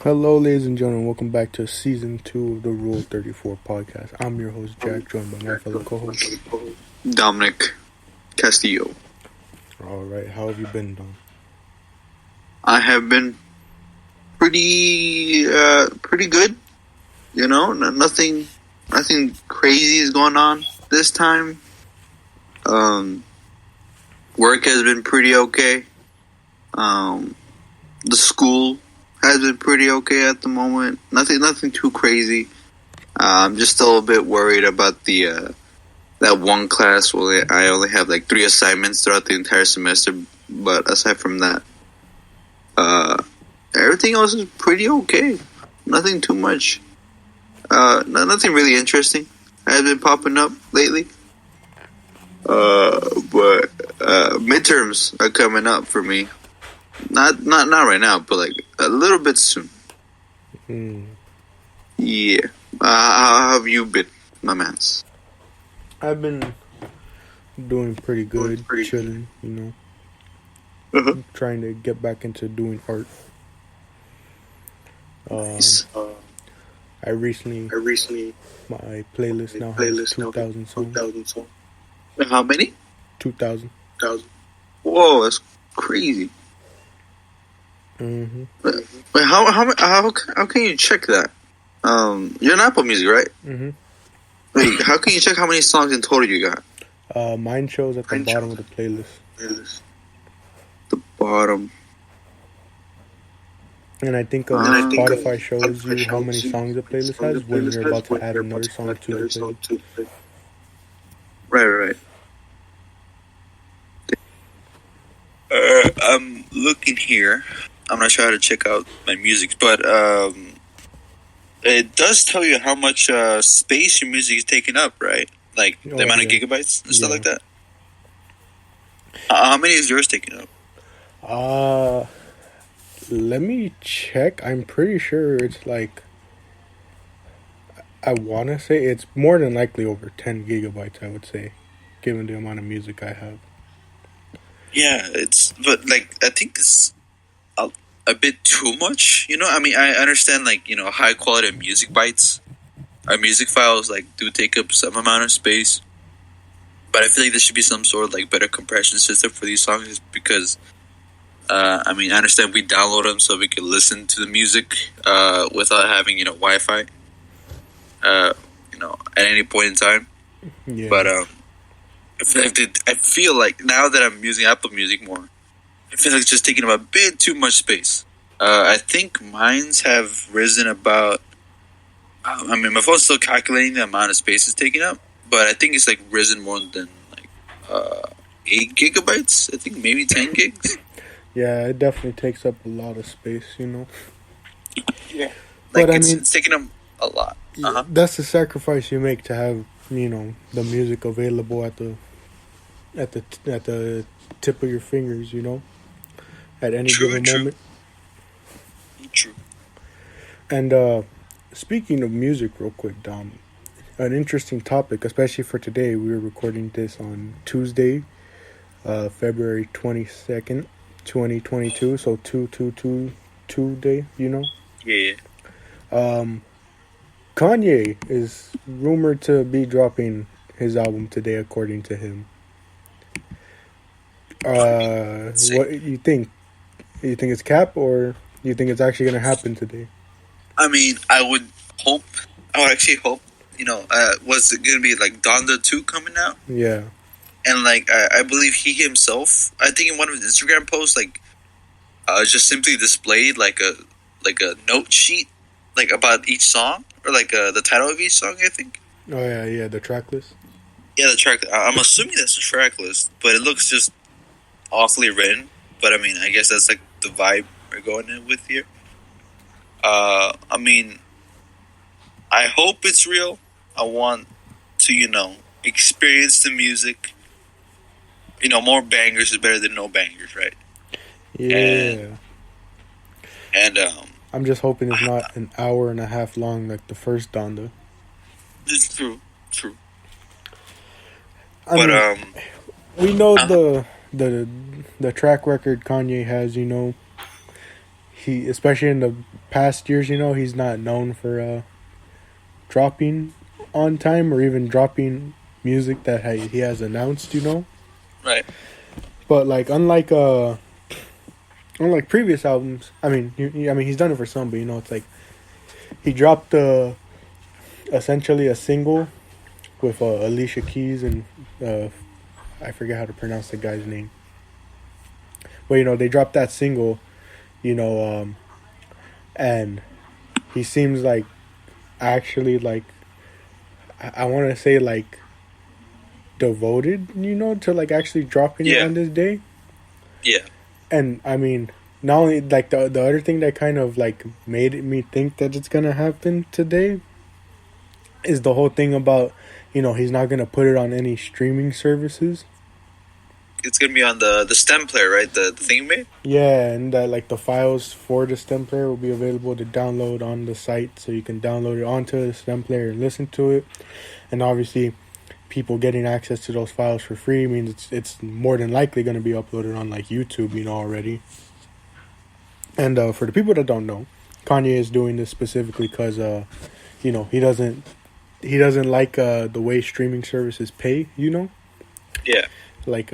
Hello, ladies and gentlemen. Welcome back to Season 2 of the Rule 34 podcast. I'm your host, Jack, joined by my fellow co-host, Dominic Castillo. Alright, how have you been, Dom? I have been pretty good. You know, nothing crazy is going on this time. Work has been pretty okay. The school has been pretty okay at the moment. Nothing too crazy. I'm just still a bit worried about the that one class where I only have like 3 assignments throughout the entire semester. But aside from that, everything else is pretty okay. Nothing too much. Nothing really interesting has been popping up lately. But midterms are coming up for me. Not right now, but like a little bit soon. Yeah. How have you been, my mans? I've been doing pretty good, chilling, you know. Trying to get back into doing art. Nice. I recently my playlist now has 2,000 songs. How many? 2,000. Whoa, that's crazy. Mm-hmm. Wait, how can you check that? You're on Apple Music, right? Mm-hmm. Wait, how can you check how many songs in total you got? Mine shows at the bottom of the playlist. The bottom. And I think Spotify shows you how many songs the playlist has when you're about to add another song to the playlist. Right. I'm looking here. I'm not sure how to check out my music, but it does tell you how much space your music is taking up, right? Like the amount of gigabytes and stuff like that. How many is yours taking up? Let me check. I'm pretty sure it's like, I want to say it's more than likely over 10 gigabytes, I would say, given the amount of music I have. Yeah, but like, I think it's a bit too much, you know? I mean, I understand, like, you know, high quality music bytes, our music files, like, do take up some amount of space, but I feel like there should be some sort of, like, better compression system for these songs, because, I mean, I understand we download them so we can listen to the music, without having, you know, Wi-Fi, you know, at any point in time, but, I feel like now that I'm using Apple Music more, I feel like it's just taking up a bit too much space. I think mine's have risen about... I mean, my phone's still calculating the amount of space it's taking up, but I think it's like risen more than like 8 gigabytes. I think maybe 10 gigs. Yeah, it definitely takes up a lot of space, you know. Yeah, like, but it's taking up a lot. That's the sacrifice you make to have, you know, the music available at the tip of your fingers, you know, at any given moment. True. And speaking of music, real quick, Dom, an interesting topic, especially for today. We were recording this on Tuesday, February 22nd, 2022. So 2 day, you know. Yeah. Kanye is rumored to be dropping his album today, according to him. What you think? You think it's cap, or you think it's actually going to happen today? I mean, I would actually hope, you know, was it going to be like Donda 2 coming out? Yeah. And like, I believe he himself, I think in one of his Instagram posts, like, just simply displayed like a note sheet, like about each song, or like the title of each song, I think. Oh yeah, the track list. Yeah, the track. I'm assuming that's the track list, but it looks just awfully written. But I mean, I guess that's like the vibe we're going in with here. I mean, I hope it's real. I want to, you know, experience the music. You know, more bangers is better than no bangers, right? Yeah. And I'm just hoping it's not an hour and a half long like the first Donda. It's true. I mean, we know the track record Kanye has, you know. he, especially in the past years, he's not known for dropping on time or even dropping music that he has announced. Right. But like unlike previous albums, I mean, he's done it for some, but it's like he dropped essentially a single with Alicia Keys and I forget how to pronounce the guy's name. But they dropped that single, and he seems like actually like I want to say like devoted, to like actually dropping it on this day. Yeah. And I mean, not only like the other thing that kind of like made me think that it's gonna happen today is the whole thing about he's not gonna put it on any streaming services. It's gonna be on the stem player, right? The thing made. Yeah, and that like the files for the stem player will be available to download on the site, so you can download it onto the stem player and listen to it. And obviously, people getting access to those files for free means it's more than likely going to be uploaded on like YouTube, already. And for the people that don't know, Kanye is doing this specifically because he doesn't like the way streaming services pay. Yeah. Like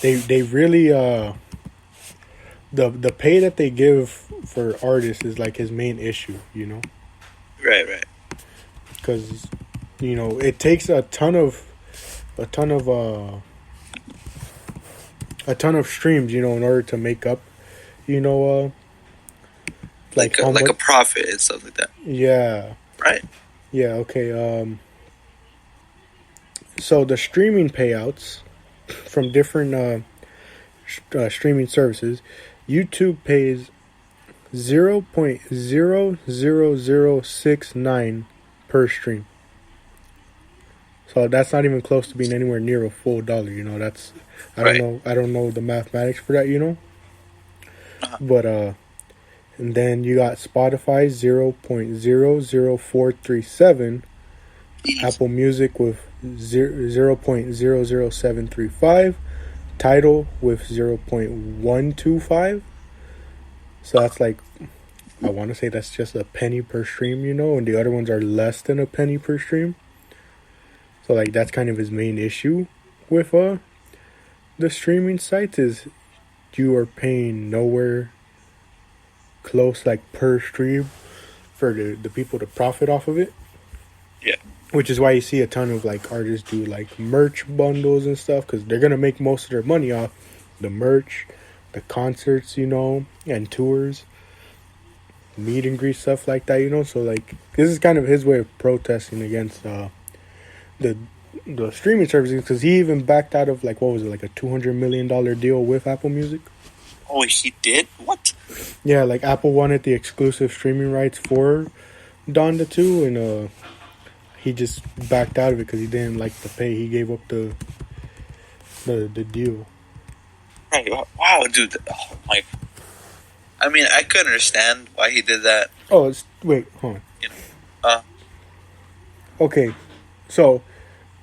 they really the pay that they give for artists is like his main issue. Right. Because it takes a ton of streams, in order to make up, like a profit and stuff like that. Yeah. Right. Yeah. Okay. So the streaming payouts from different streaming services, YouTube pays 0.00069 per stream. So that's not even close to being anywhere near a full dollar. That's I don't know the mathematics for that. Uh-huh. But and then you got Spotify 0.00437, Apple Music with 0.00735, Tidal with 0.125. So that's like, I want to say that's just a penny per stream, and the other ones are less than a penny per stream. So like that's kind of his main issue with the streaming sites is you are paying nowhere close like per stream for the people to profit off of it. Yeah. Which is why you see a ton of like artists do like merch bundles and stuff, because they're gonna make most of their money off the merch, the concerts, and tours, meet and greet stuff like that, So like this is kind of his way of protesting against the streaming services, because he even backed out of like, what was it, like a $200 million deal with Apple Music. Oh, he did? What? Yeah, like Apple wanted the exclusive streaming rights for Donda 2, and he just backed out of it because he didn't like the pay. He gave up the deal. Right. Wow, dude. Oh my. I mean, I could understand why he did that. Oh, wait, hold on. Okay, so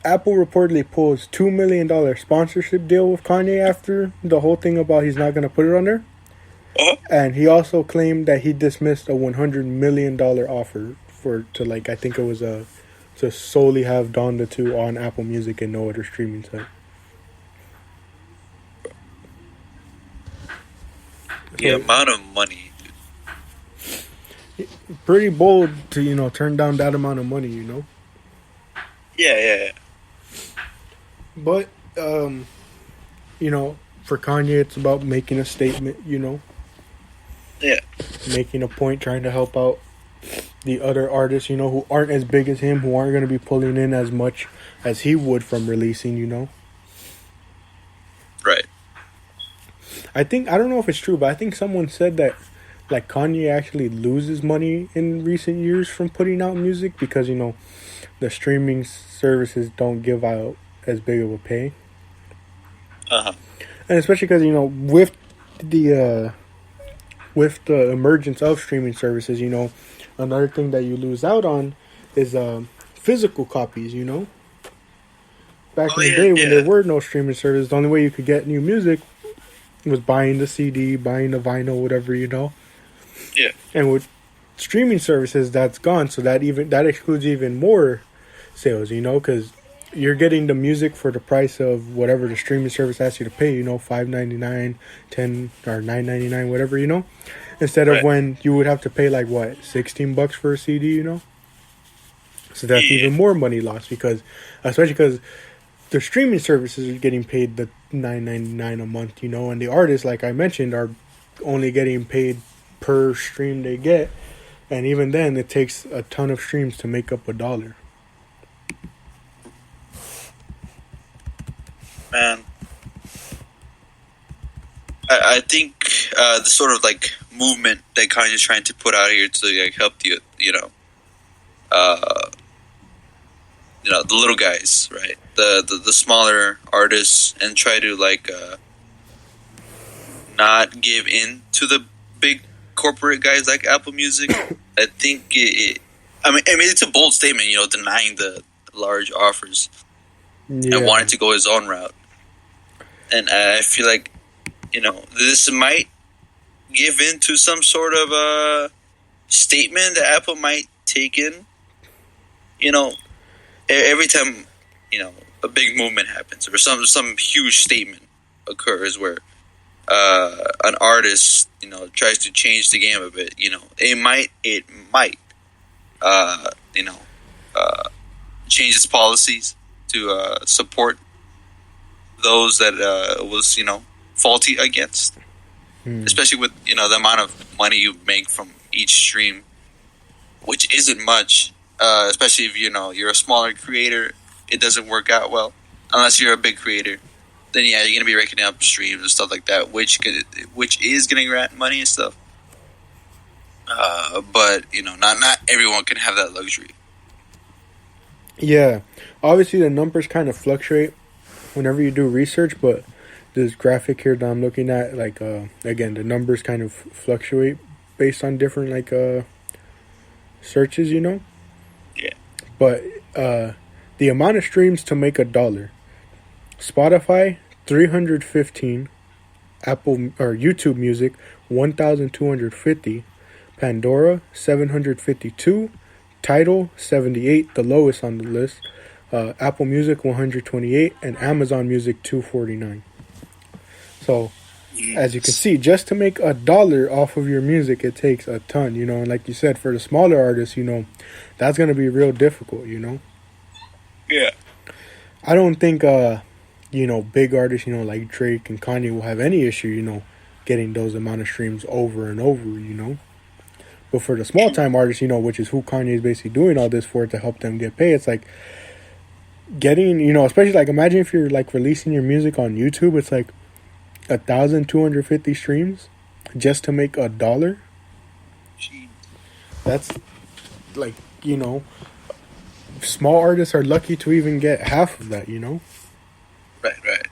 Apple reportedly pulls $2 million sponsorship deal with Kanye after the whole thing about he's not going to put it on there. Uh-huh. And he also claimed that he dismissed a $100 million offer to like, I think it was to solely have Donda 2 on Apple Music and no other streaming site. The amount of money. Pretty bold to, turn down that amount of money, Yeah. But, for Kanye, it's about making a statement, Yeah. Making a point, trying to help out the other artists, who aren't as big as him, who aren't going to be pulling in as much as he would from releasing, Right. I don't know if it's true, but I think someone said that, like, Kanye actually loses money in recent years from putting out music because, the streaming services don't give out as big of a pay. Uh-huh. And especially because, with the emergence of streaming services, another thing that you lose out on is physical copies, Back in the day when there were no streaming services, the only way you could get new music was buying the CD, buying the vinyl, whatever, Yeah. And with streaming services, that's gone. So that excludes even more sales, because you're getting the music for the price of whatever the streaming service asks you to pay. $5.99, 10 or $9.99, whatever. Instead of Right. when you would have to pay like what $16 for a CD. So that's Yeah. even more money lost especially because the streaming services are getting paid the $9.99 a month. And the artists, like I mentioned, are only getting paid per stream they get, and even then, it takes a ton of streams to make up $1. Man, I think the sort of like movement that Kanye's trying to put out here to like help the uh, the little guys, right? The smaller artists, and try to like not give in to the big corporate guys like Apple Music. I think I mean, it's a bold statement, denying the large offers Yeah. and wanting to go his own route. And I feel like, this might give in to some sort of statement that Apple might take in. Every time, a big movement happens or some huge statement occurs where an artist, tries to change the game a bit, it might uh, you know, change its policies to support those that was faulty against, especially with the amount of money you make from each stream, which isn't much, especially if you're a smaller creator. It doesn't work out well unless you're a big creator. Then yeah, you're gonna be raking up streams and stuff like that, which is gonna grant money and stuff. But not everyone can have that luxury. Yeah, obviously the numbers kind of fluctuate whenever you do research, but this graphic here that I'm looking at, like again, the numbers kind of fluctuate based on different searches, Yeah. But the amount of streams to make $1: Spotify 315, Apple or YouTube Music 1,250, Pandora 752, Tidal 78, the lowest on the list, Apple Music 128, and Amazon Music 249. So, as you can see, just to make $1 off of your music, it takes a ton, and like you said, for the smaller artists, that's going to be real difficult, Yeah. I don't think, big artists, like Drake and Kanye will have any issue, getting those amount of streams over and over, But for the small time artists, which is who Kanye is basically doing all this for, to help them get paid, it's like getting, especially like imagine if you're like releasing your music on YouTube, it's like 1,250 streams just to make $1. That's like, small artists are lucky to even get half of that, Right.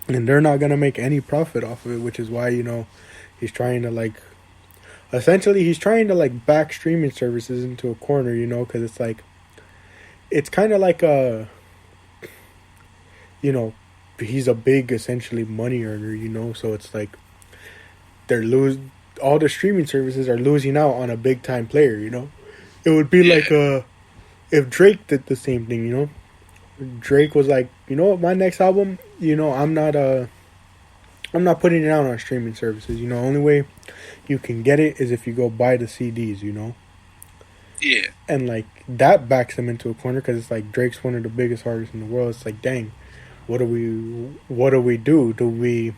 and they're not gonna make any profit off of it, which is why he's trying to essentially he's trying to back streaming services into a corner, because it's kind of like he's a big essentially money earner, so it's like all the streaming services are losing out on a big time player, it would be like if Drake did the same thing, Drake was like, what, my next album, I'm not putting it out on streaming services. Only way you can get it is if you go buy the CDs. Yeah. And that backs him into a corner, because it's like Drake's one of the biggest artists in the world. It's like, dang, what do we do? Do we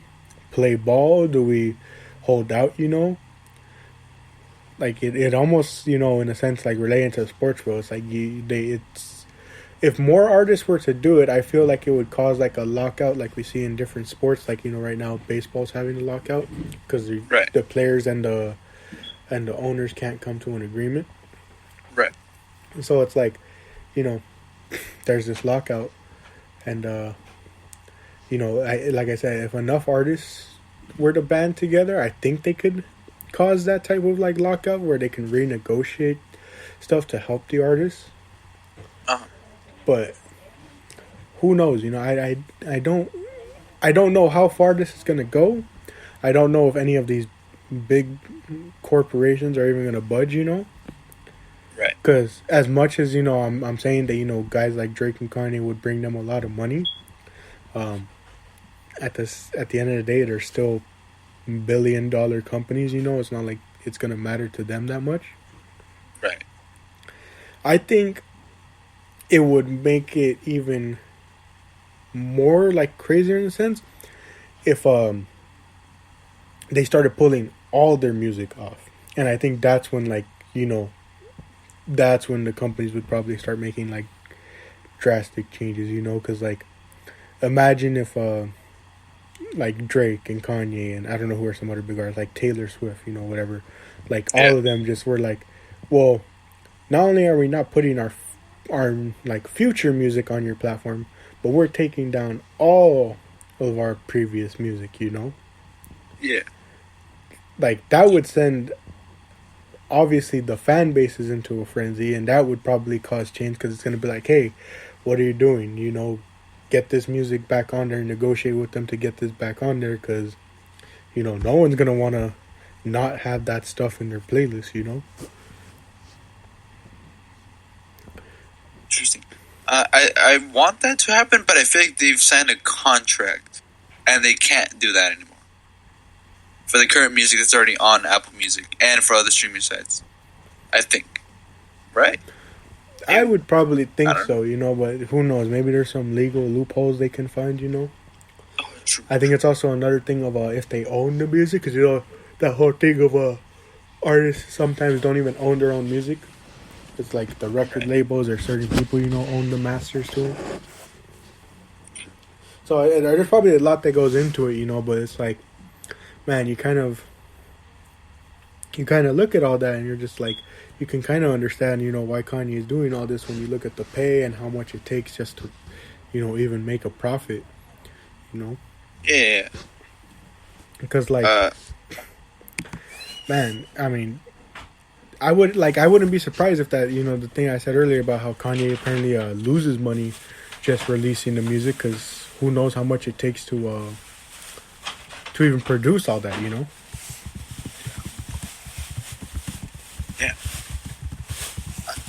play ball? Do we hold out? It almost in a sense relating to the sports world. It's like if more artists were to do it, I feel like it would cause a lockout like we see in different sports. Right now, baseball's having a lockout because the players and the owners can't come to an agreement. Right. And so it's like, there's this lockout, and like I said, if enough artists were to band together, I think they could cause that type of lockout where they can renegotiate stuff to help the artists. But who knows? I don't know how far this is gonna go. I don't know if any of these big corporations are even gonna budge. Right. Because as much as I'm saying that guys like Drake and Kanye would bring them a lot of money. Um, at the end of the day, they're still billion-dollar companies. It's not like it's gonna matter to them that much. Right. I think it would make it even more like crazier in a sense if they started pulling all their music off, and I think that's when that's when the companies would probably start making like drastic changes. Because like imagine if like Drake and Kanye and I don't know who are some other big artists like Taylor Swift, whatever, like all of them just were like, well, not only are we not putting our like future music on your platform, but we're taking down all of our previous music. Yeah. Like that would send obviously the fan bases into a frenzy, and that would probably cause change because it's going to be like, hey, what are you doing? Get this music back on there, negotiate with them to get this back on there, because no one's going to want to not have that stuff in their playlist. Interesting. I want that to happen, but I feel like they've signed a contract and they can't do that anymore for the current music that's already on Apple Music and for other streaming sites. I think, right? I would probably think so, know. but who knows? Maybe there's some legal loopholes they can find. Oh, true. I think it's also another thing of if they own the music, because that whole thing of artists sometimes don't even own their own music. It's like the record labels or certain people own the masters to it. So there's probably a lot that goes into it, but it's like, man, you kind of look at all that and you're just like, you can kind of understand, why Kanye is doing all this when you look at the pay and how much it takes just to, even make a profit, Yeah. Because man, I mean, I wouldn't be surprised if that, the thing I said earlier about how Kanye apparently loses money just releasing the music, because who knows how much it takes to even produce all that, Yeah.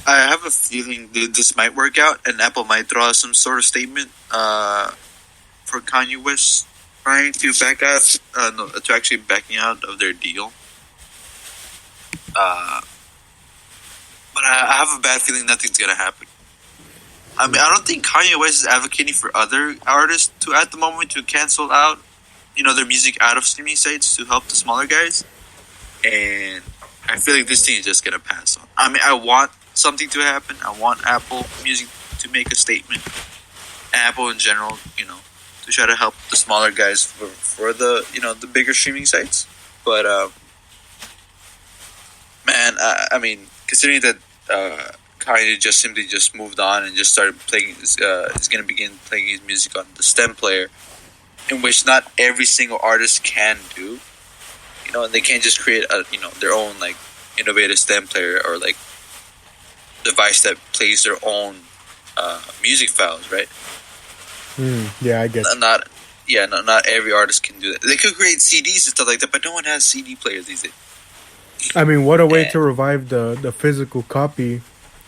I have a feeling that this might work out, and Apple might throw out some sort of statement for Kanye West trying to back out, to actually backing out of their deal. But I have a bad feeling nothing's gonna happen. I mean, I don't think Kanye West is advocating for other artists to, at the moment, to cancel out, their music out of streaming sites to help the smaller guys. And I feel like this thing is just gonna pass on. I mean, I want something to happen. I want Apple Music to make a statement. Apple in general, to try to help the smaller guys for the, the bigger streaming sites. But, man, I mean, considering that Kanye just simply just moved on and just started playing, is going to begin playing his music on the stem player, in which not every single artist can do. And they can't just create their own like innovative stem player or like device that plays their own music files, right? Yeah, I get it. Not every artist can do that. They could create CDs and stuff like that, but no one has CD players these days. I mean, what a way to revive the physical copy,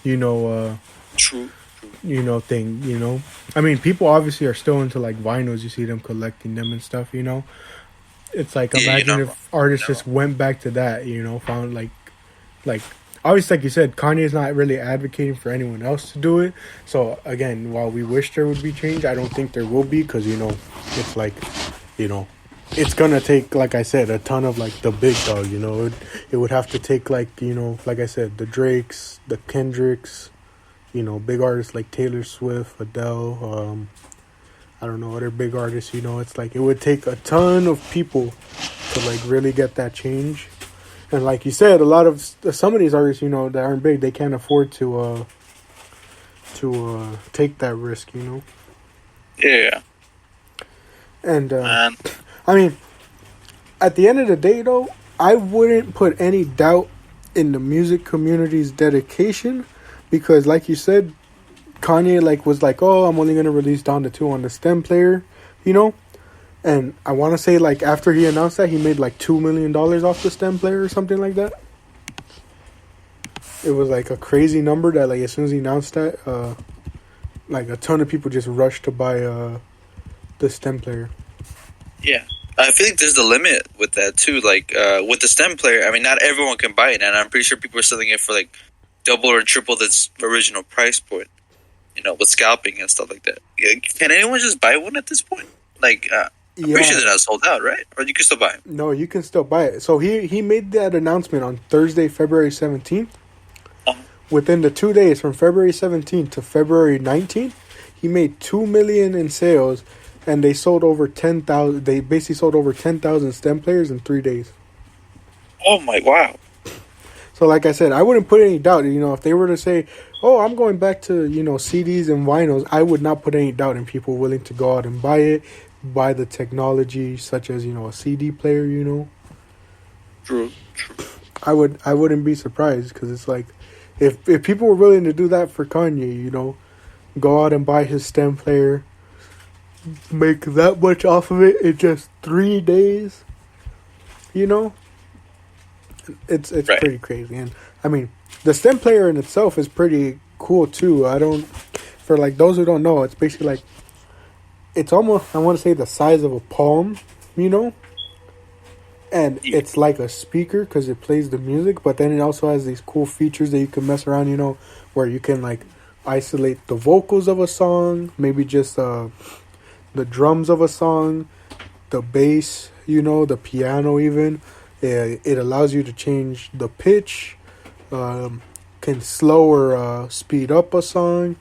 True. Thing, I mean, people obviously are still into like vinyls. You see them collecting them and stuff, It's like, imagine if artists just went back to that, found like obviously, like you said, Kanye's not really advocating for anyone else to do it. So again, while we wish there would be change, I don't think there will be, because it's like, it's gonna take, like I said, a ton of like the big dog. It would have to take like like I said, the Drakes, the Kendricks, big artists like Taylor Swift, Adele, I don't know, other big artists. It's like it would take a ton of people to like really get that change. And like you said, a lot of some of these artists, that aren't big, they can't afford to take that risk, Yeah. And I mean, at the end of the day, though, I wouldn't put any doubt in the music community's dedication, because, like you said, Kanye was like, oh, I'm only gonna release Donda 2 on the stem player, And I want to say, like, after he announced that, he made like $2 million off the stem player or something like that. It was like a crazy number that, like, as soon as he announced that, like, a ton of people just rushed to buy the stem player. Yeah. I feel like there's a limit with that too. Like with the stem player, I mean, not everyone can buy it, and I'm pretty sure people are selling it for like double or triple this original price point. You know, with scalping and stuff like that. Can anyone just buy one at this point? Like, I'm pretty sure they're not sold out, right? Or you can still buy them. No, you can still buy it. So he made that announcement on Thursday, February 17th. Within the 2 days, from February 17th to February 19th, he made $2 million in sales, and they sold over 10,000. They basically sold over 10,000 stem players in 3 days. Oh my wow! So, like I said, I wouldn't put any doubt. You know, if they were to say, "Oh, I'm going back to CDs and vinyls," I would not put any doubt in people willing to go out and buy it, buy the technology such as a CD player. True. I wouldn't be surprised, because it's like, if people were willing to do that for Kanye, go out and buy his stem player, make that much off of it in just 3 days, it's right. Pretty crazy. And I mean, the stem player in itself is pretty cool too. For like those who don't know, it's basically like, it's almost, I want to say, the size of a palm, and it's like a speaker because it plays the music, but then it also has these cool features that you can mess around, where you can like isolate the vocals of a song, maybe just the drums of a song, the bass, the piano even. It allows you to change the pitch, can slow or speed up a song,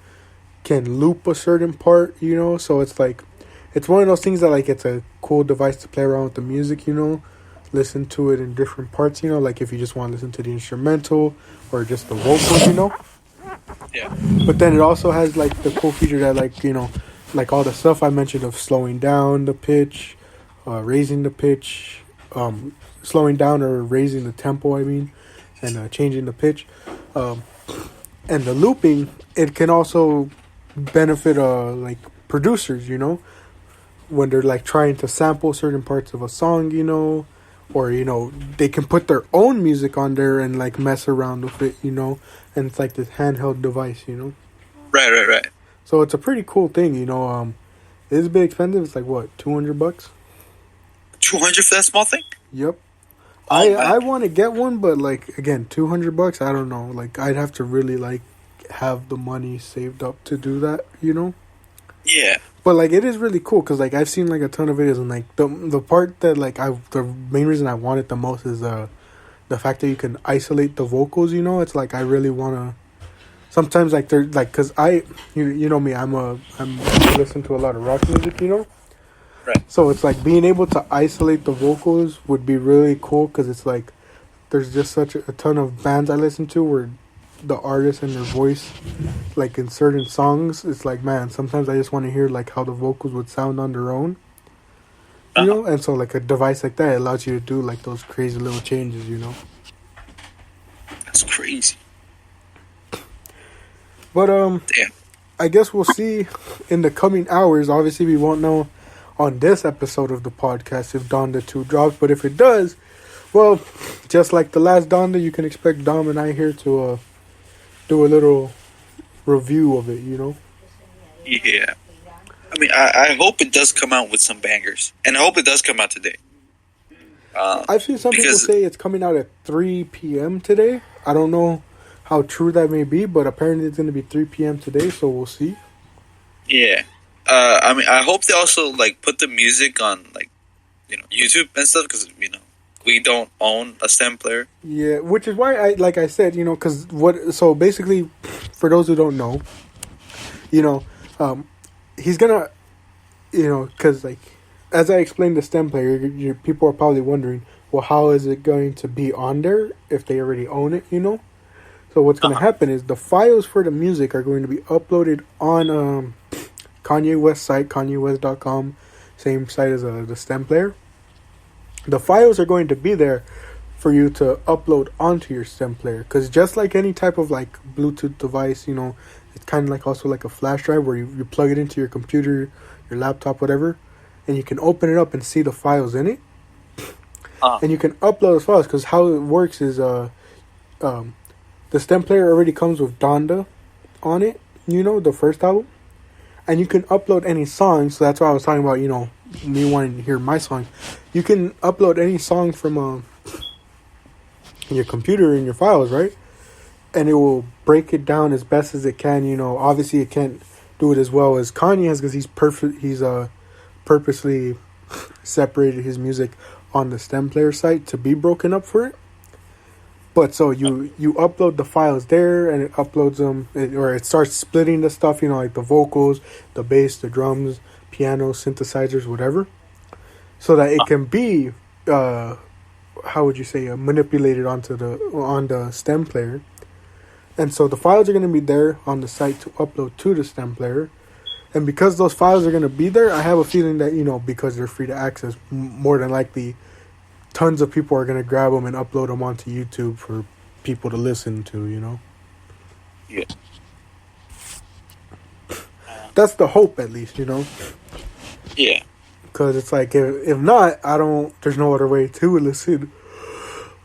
can loop a certain part, so it's like, it's one of those things that, like, it's a cool device to play around with the music, listen to it in different parts, like if you just want to listen to the instrumental or just the vocals, Yeah. But then it also has like the cool feature that, like, like all the stuff I mentioned of slowing down the pitch, raising the pitch, slowing down or raising the tempo, and changing the pitch, and the looping. It can also benefit like producers, when they're like trying to sample certain parts of a song, or they can put their own music on there and like mess around with it, and it's like this handheld device, Right. So it's a pretty cool thing, it's a bit expensive. It's like, what, $200? $200 for that small thing? Yep. Oh, I want to get one, but like, again, $200, I don't know, like, I'd have to really like have the money saved up to do that, Yeah. But like, it is really cool because like I've seen like a ton of videos, and like the part that like the main reason I want it the most is the fact that you can isolate the vocals. It's like, I really wanna. Sometimes like they're like, cause you know me, I listen to a lot of rock music, Right. So it's like being able to isolate the vocals would be really cool, because it's like there's just such a ton of bands I listen to where the artist and their voice, like in certain songs, it's like, man, sometimes I just want to hear like how the vocals would sound on their own, and so like a device like that allows you to do like those crazy little changes, That's crazy. But Damn. I guess we'll see in the coming hours. Obviously, we won't know on this episode of the podcast if Donda 2 drops, but if it does, well, just like the last Donda, you can expect Dom and I here to do a little review of it, Yeah. I mean, I hope it does come out with some bangers, and I hope it does come out today. I've seen some people say it's coming out at 3 p.m. today. I don't know how true that may be, but apparently it's going to be 3 p.m. today, so we'll see. Yeah. I mean, I hope they also like put the music on like, YouTube and stuff, because we don't own a stem player. Yeah, which is why I said, because so basically, for those who don't know, he's gonna, because like, as I explained the stem player, people are probably wondering, well, how is it going to be on there if they already own it, So what's going to happen is the files for the music are going to be uploaded on Kanye West's site, KanyeWest.com, same site as the stem player. The files are going to be there for you to upload onto your stem player, because just like any type of like Bluetooth device, it's kind of like also like a flash drive where you plug it into your computer, your laptop, whatever, and you can open it up and see the files in it, Uh, and you can upload those files. Because how it works is the stem player already comes with Donda on it, the first album, and you can upload any songs. So that's why I was talking about, me wanting to hear my song. You can upload any song from your computer in your files, right? And it will break it down as best as it can. Obviously it can't do it as well as Kanye has, because he's perfect. He's purposely separated his music on the stem player site to be broken up for it. But so you upload the files there, and it uploads them, or it starts splitting the stuff, like the vocals, the bass, the drums, piano, synthesizers, whatever, so that it can be, how would you say, manipulated on the stem player. And so the files are going to be there on the site to upload to the stem player. And because those files are going to be there, I have a feeling that, because they're free to access, more than likely, tons of people are going to grab them and upload them onto YouTube for people to listen to, Yeah. That's the hope, at least, Yeah. Because it's like, if not, there's no other way to listen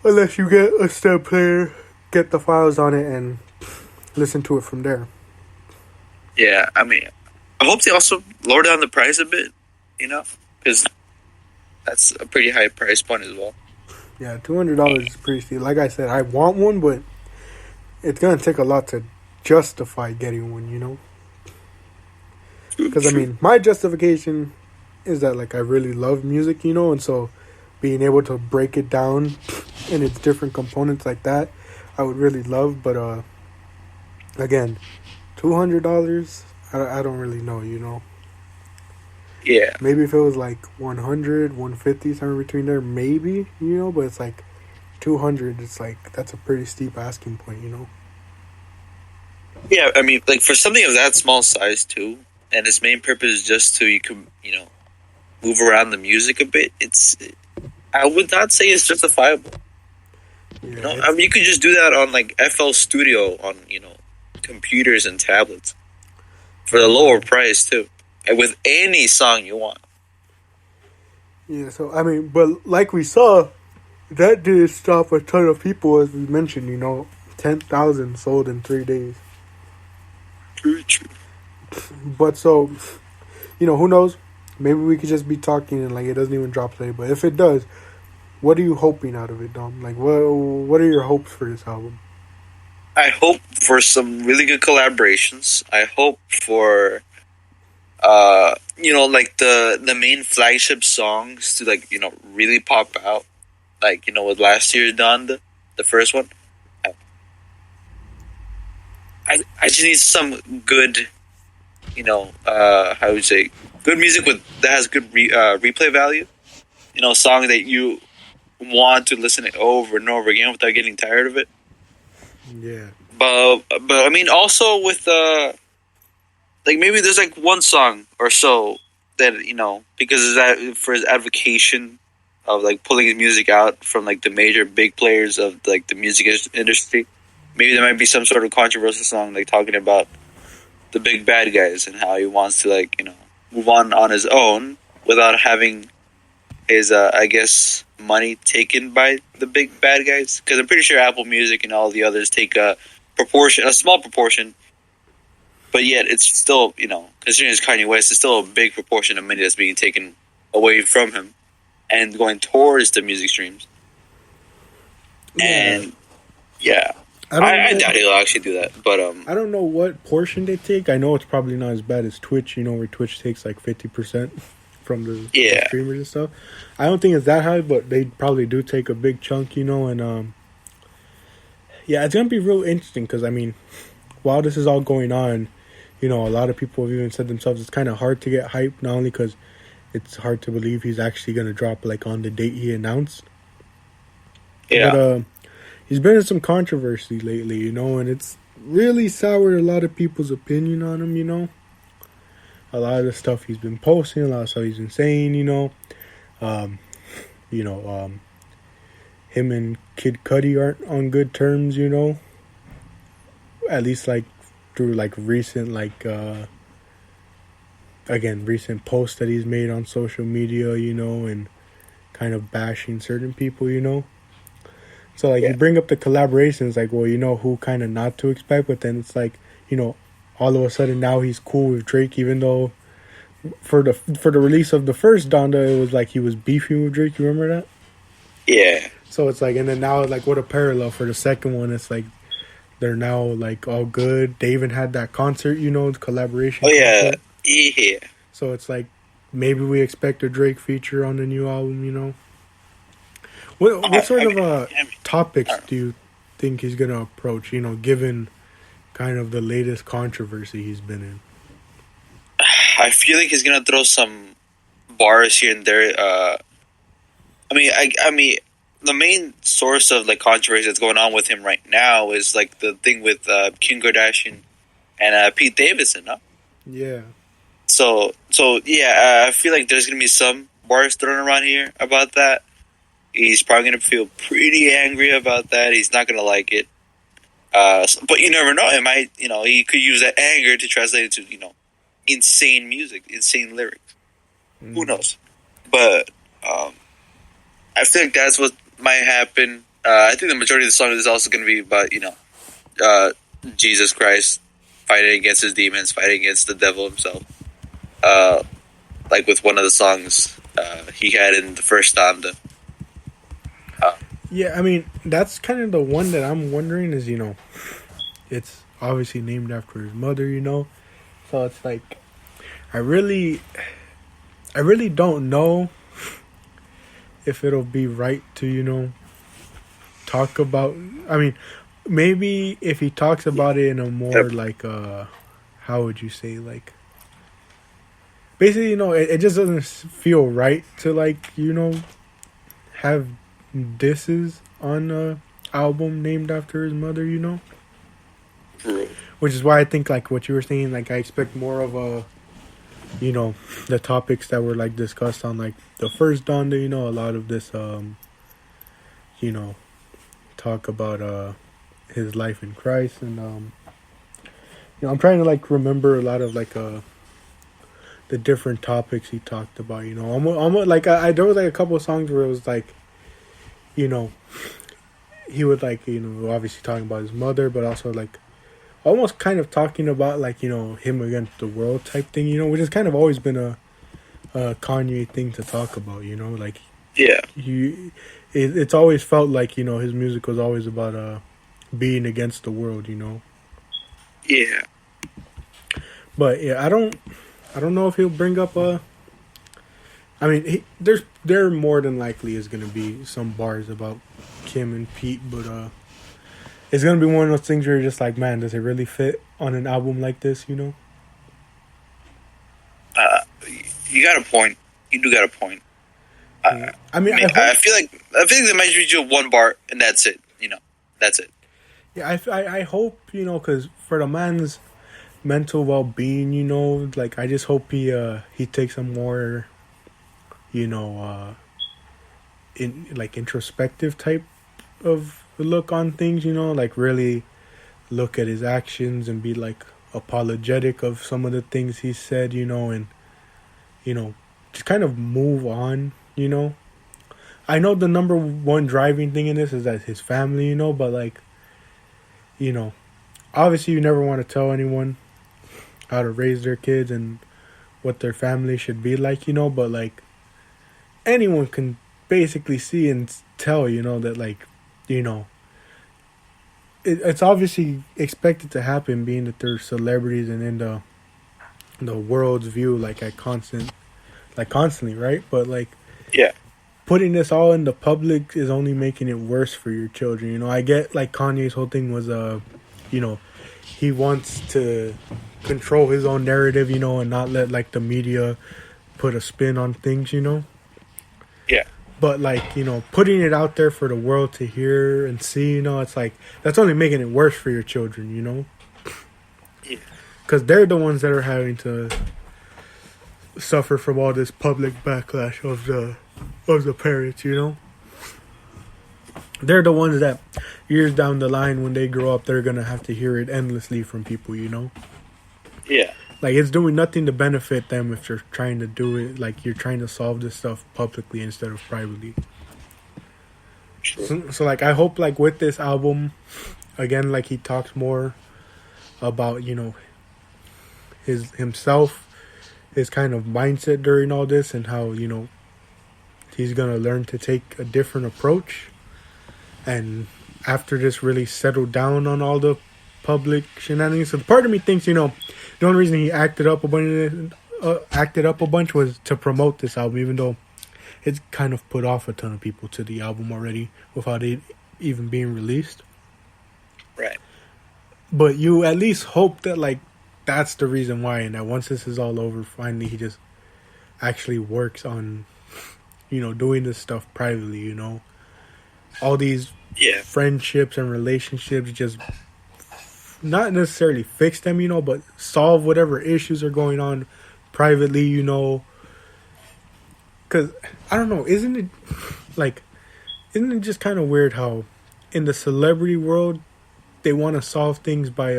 unless you get a stem player, get the files on it, and listen to it from there. Yeah, I mean, I hope they also lower down the price a bit, because that's a pretty high price point as well. Yeah, $200 is pretty steep. Like I said, I want one, but it's going to take a lot to justify getting one, Because, I mean, my justification is that, like, I really love music, and so being able to break it down in its different components like that, I would really love. But, again, $200, I don't really know, Yeah. Maybe if it was like 100, 150, somewhere between there, maybe, but it's like 200, it's like, that's a pretty steep asking point, Yeah, I mean, like, for something of that small size, too, and its main purpose is just to, move around the music a bit, I would not say it's justifiable. Yeah, I mean, you could just do that on, like, FL Studio on, computers and tablets for the lower price, too. And with any song you want. Yeah, so, I mean, but like we saw, that did stop a ton of people, as we mentioned, 10,000 sold in 3 days. True. But so, who knows? Maybe we could just be talking and, like, it doesn't even drop today. But if it does, what are you hoping out of it, Dom? Like, what are your hopes for this album? I hope for some really good collaborations. I hope for, like the main flagship songs to, like, really pop out. Like, with last year's Donda, the first one. I just need some good, how would you say, good music that has good replay value. A song that you want to listen to over and over again without getting tired of it. Yeah. But I mean, also with like, maybe there's like one song or so that, because that for his advocation of, like, pulling his music out from, like, the major big players of, like, the music industry. Maybe there might be some sort of controversial song, like, talking about the big bad guys and how he wants to, like, move on his own without having his, I guess, money taken by the big bad guys. Because I'm pretty sure Apple Music and all the others take a small proportion, but yet it's still, considering it's Kanye West, it's still a big proportion of money that's being taken away from him and going towards the music streams. Yeah. And, yeah. I doubt he'll actually do that, but I don't know what portion they take. I know it's probably not as bad as Twitch, where Twitch takes like 50% from the streamers and stuff. I don't think it's that high, but they probably do take a big chunk, and yeah, it's gonna be real interesting because, I mean, while this is all going on, a lot of people have even said themselves it's kind of hard to get hype, not only because it's hard to believe he's actually gonna drop, like, on the date he announced. Yeah. But he's been in some controversy lately, and it's really soured a lot of people's opinion on him, A lot of the stuff he's been posting, a lot of stuff he's been saying, him and Kid Cudi aren't on good terms, At least, like, through, like, recent, like, again, recent posts that he's made on social media, and kind of bashing certain people, So like you Yeah. bring up the collaborations, like, well, who kind of not to expect, but then it's like, all of a sudden now he's cool with Drake, even though for the release of the first Donda, it was like he was beefing with Drake. You remember that? Yeah. So it's like, and then now like what a parallel for the second one. It's like they're now like all good. They even had that concert, the collaboration Oh yeah. concert. Yeah. So it's like maybe we expect a Drake feature on the new album. What sort of topics do you think he's gonna approach? Given kind of the latest controversy he's been in. I feel like he's gonna throw some bars here and there. I mean, the main source of like controversy that's going on with him right now is like the thing with Kim Kardashian and Pete Davidson. No? Yeah. So yeah, I feel like there's gonna be some bars thrown around here about that. He's probably gonna feel pretty angry about that. He's not gonna like it. But you never know. It might, he could use that anger to translate into, insane music, insane lyrics. Who knows? But I feel like that's what might happen. I think the majority of the song is also going to be about, Jesus Christ fighting against his demons, fighting against the devil himself. Like with one of the songs he had in the first Donda. Yeah, I mean, that's kind of the one that I'm wondering is, it's obviously named after his mother, So it's like, I really don't know if it'll be right to, talk about, I mean, maybe if he talks about it in a more like, how would you say, like, basically, it just doesn't feel right to like, have disses on a album named after his mother, Which is why I think like what you were saying, like I expect more of a, the topics that were like discussed on like the first Donda, a lot of this talk about his life in Christ and I'm trying to like remember a lot of like the different topics he talked about, almost like I there was like a couple of songs where it was like, he would like, obviously talking about his mother, but also like almost kind of talking about like, him against the world type thing, which has kind of always been a Kanye thing to talk about, like, yeah, it's always felt like, his music was always about being against the world, yeah. But yeah, I don't know if he'll bring up I mean, there more than likely is going to be some bars about Kim and Pete, but it's going to be one of those things where you're just like, man, does it really fit on an album like this, You got a point. You do got a point. I mean, I feel like they might just do one bar and that's it. That's it. Yeah, I hope, because for the man's mental well-being, like I just hope he takes a more, in like introspective type of look on things, like really look at his actions and be like apologetic of some of the things he said, and just kind of move on, I know the number one driving thing in this is that his family, but like, obviously you never want to tell anyone how to raise their kids and what their family should be like, but like anyone can basically see and tell, that like, it's obviously expected to happen being that they're celebrities and in the world's view like constantly, right? But like, yeah, putting this all in the public is only making it worse for your children. I get like Kanye's whole thing was he wants to control his own narrative, and not let like the media put a spin on things, yeah. But like, putting it out there for the world to hear and see, it's like that's only making it worse for your children, Yeah. Because they're the ones that are having to suffer from all this public backlash of the parents, They're the ones that years down the line when they grow up, they're gonna have to hear it endlessly from people, Yeah. Like, it's doing nothing to benefit them if you're trying to do it, like, you're trying to solve this stuff publicly instead of privately. True. So like, I hope, like, with this album, again, like, he talks more about, you know, himself, his kind of mindset during all this, and how, you know, he's gonna learn to take a different approach. And after this really settled down on all the public shenanigans, so part of me thinks, you know, the only reason he acted up a bunch was to promote this album, even though it's kind of put off a ton of people to the album already without it even being released. Right. But you at least hope that, like, that's the reason why, and that once this is all over, finally he just actually works on, you know, doing this stuff privately, you know. All these friendships and relationships, just not necessarily fix them, you know, but solve whatever issues are going on privately, you know. Because, I don't know, isn't it just kind of weird how in the celebrity world they want to solve things by,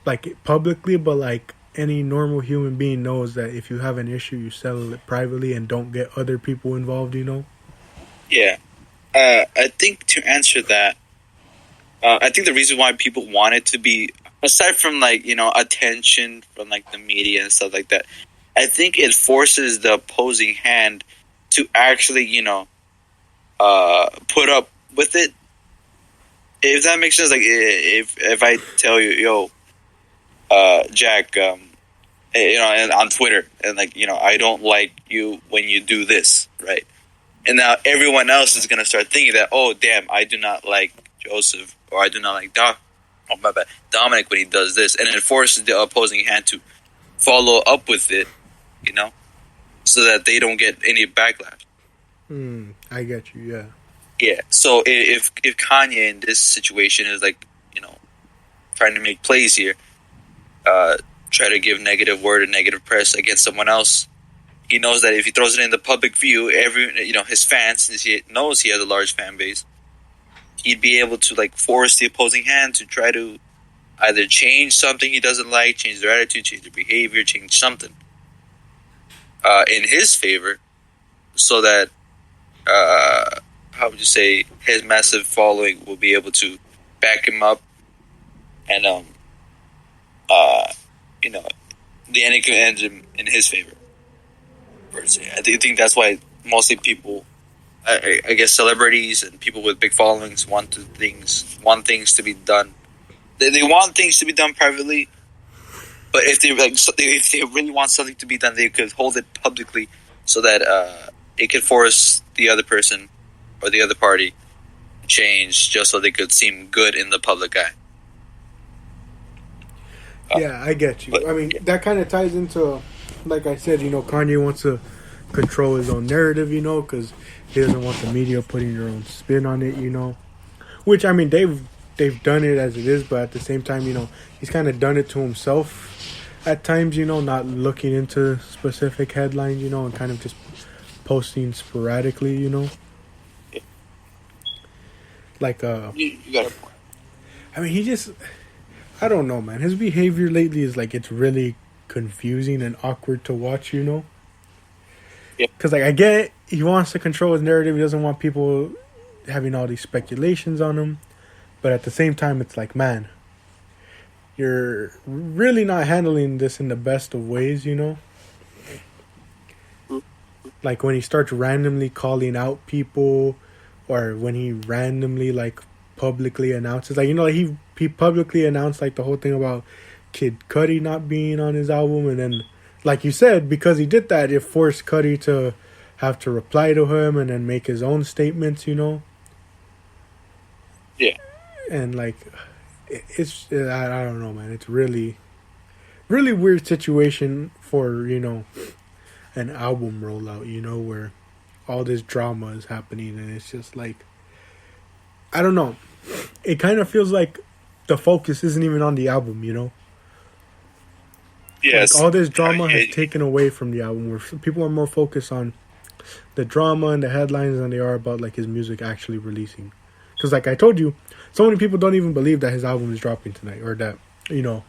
like, publicly, but, like, any normal human being knows that if you have an issue, you settle it privately and don't get other people involved, you know? Yeah. I think to answer that, I think the reason why people want it to be, aside from, like, you know, attention from, like, the media and stuff like that, I think it forces the opposing hand to actually, you know, put up with it. If that makes sense, like, if I tell you, yo, Jack, you know, and on Twitter, and, like, you know, I don't like you when you do this, right? And now everyone else is gonna start thinking that, oh, damn, I do not like Joseph, or I do not like Dominic when he does this, and it forces the opposing hand to follow up with it, you know, so that they don't get any backlash. I get you, yeah. Yeah, so if Kanye in this situation is, like, you know, trying to make plays here, try to give negative word and negative press against someone else, he knows that if he throws it in the public view, his fans, since he knows he has a large fan base, he'd be able to, like, force the opposing hand to try to either change something he doesn't like, change their attitude, change their behavior, change something in his favor, so that how would you say, his massive following will be able to back him up, and you know, the ending can end in his favor. I think that's why mostly people, I guess, celebrities and people with big followings want things to be done. They want things to be done privately, but if they really want something to be done, they could hold it publicly, so that it could force the other person or the other party to change, just so they could seem good in the public eye. Yeah, I get you. I mean, that kind of ties into, like I said, you know, Kanye wants to control his own narrative, you know, because he doesn't want the media putting their own spin on it, you know. Which, I mean, they've done it as it is, but at the same time, you know, he's kind of done it to himself at times, you know, not looking into specific headlines, you know, and kind of just posting sporadically, you know. Like, You got a point. I mean, he just, I don't know, man. His behavior lately is, like, it's really confusing and awkward to watch, you know? Yeah. Because, like, I get it. He wants to control his narrative. He doesn't want people having all these speculations on him. But at the same time, it's like, man, you're really not handling this in the best of ways, you know? Like, when he starts randomly calling out people, or when he randomly, like, publicly announces, like, you know, like he publicly announced, like, the whole thing about Kid Cudi not being on his album, and then, like you said, because he did that, it forced Cudi to have to reply to him and then make his own statements, you know? Yeah. And, like, it's, I don't know, man, it's really weird situation for, you know, an album rollout, you know, where all this drama is happening, and it's just like, I don't know, it kind of feels like the focus isn't even on the album, you know? Yes. Like, all this drama has taken away from the album, where people are more focused on the drama and the headlines than they are about, like, his music actually releasing. Because, like I told you, so many people don't even believe that his album is dropping tonight, or that, you know,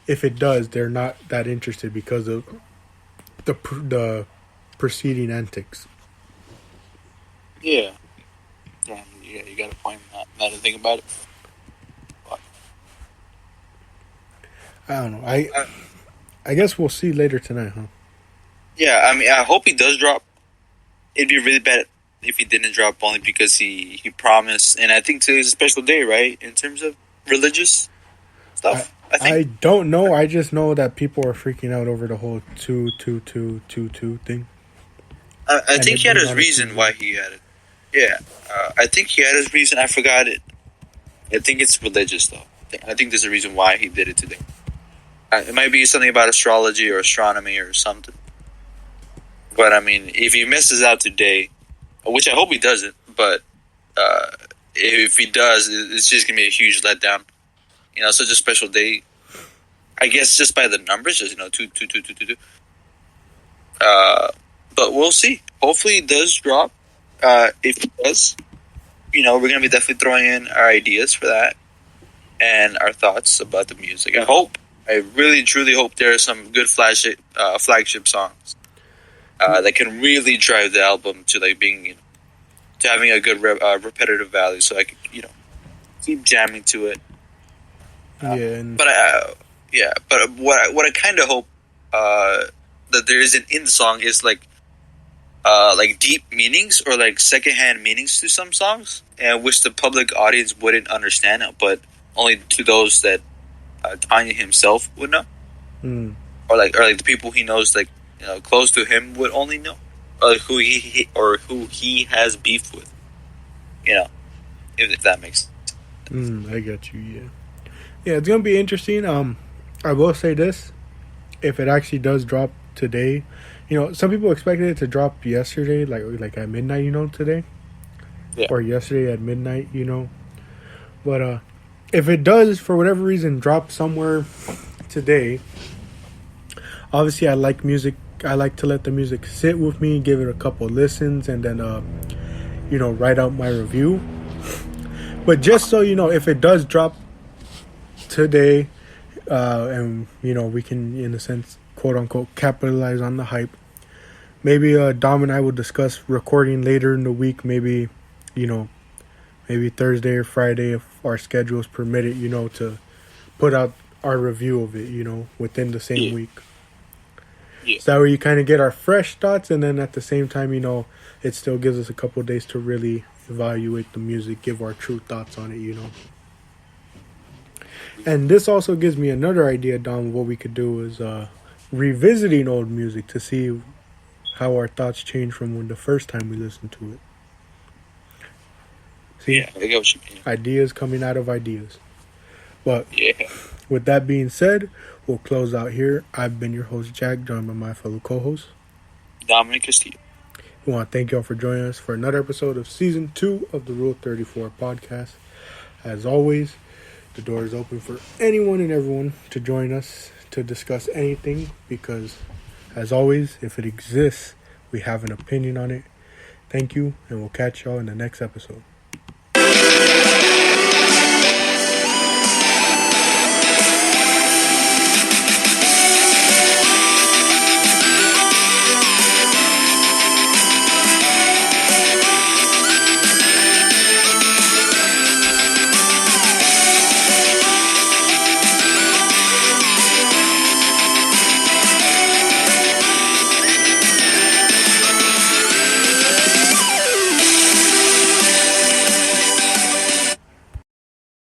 if it does, they're not that interested because of the preceding antics. Yeah. Yeah, you got a point. Not to think about it. But, I don't know. I guess we'll see later tonight, huh? yeah, I mean, I hope he does drop. It'd be really bad if he didn't drop, only because he promised. And I think today's a special day, right? In terms of religious stuff, I I think. don't know. I just know that people are freaking out over the whole 2 2 2 2 2 thing. I And think it he had being his on a reason TV. why he had it. Yeah, I think he had his reason. I forgot it. I think it's religious, though. I think there's a reason why he did it today. It might be something about astrology or astronomy or something. But I mean, if he messes out today, which I hope he doesn't, but uh, if he does, it's just gonna be a huge letdown. You know, such a special day. I guess just by the numbers, just 2 2 2 2 2 2. But we'll see. Hopefully, it does drop. If it does, we're gonna be definitely throwing in our ideas for that and our thoughts about the music. I really, truly hope there are some good flagship songs that can really drive the album to like being, to having a good repetitive value, so I could, keep jamming to it. Yeah, and But what I kind of hope that there isn't in the song is like deep meanings or like secondhand meanings to some songs, and which the public audience wouldn't understand, but only to those that Kanye himself would know, or like the people he knows, like close to him, would only know, or who he has beef with. If that makes sense. I got you. Yeah, it's gonna be interesting. I will say this: if it actually does drop today, some people expected it to drop yesterday, like at midnight, today, Yeah. or yesterday at midnight, But if it does, for whatever reason, drop somewhere today, obviously I like music. I like to let the music sit with me, give it a couple listens, and then write out my review. But just so you know, if it does drop today, and we can, in a sense, quote unquote, capitalize on the hype. Maybe Dom and I will discuss recording later in the week. Maybe Thursday or Friday, if our schedules permit it. To put out our review of it. Within the same week. Yeah. So that way you kind of get our fresh thoughts, and then at the same time, it still gives us a couple of days to really evaluate the music, give our true thoughts on it. And this also gives me another idea, Dom. What we could do is revisiting old music to see how our thoughts change from when the first time we listened to it. See? Yeah, I get what you mean. Ideas coming out of ideas. But Yeah. with that being said, we'll close out here. I've been your host, Jack, joined by my fellow co-host, Dominic Castillo. We want to thank y'all for joining us for another episode of Season 2 of the Rule 34 podcast. As always, the door is open for anyone and everyone to join us to discuss anything because, as always, if it exists, we have an opinion on it. Thank you, and we'll catch y'all in the next episode.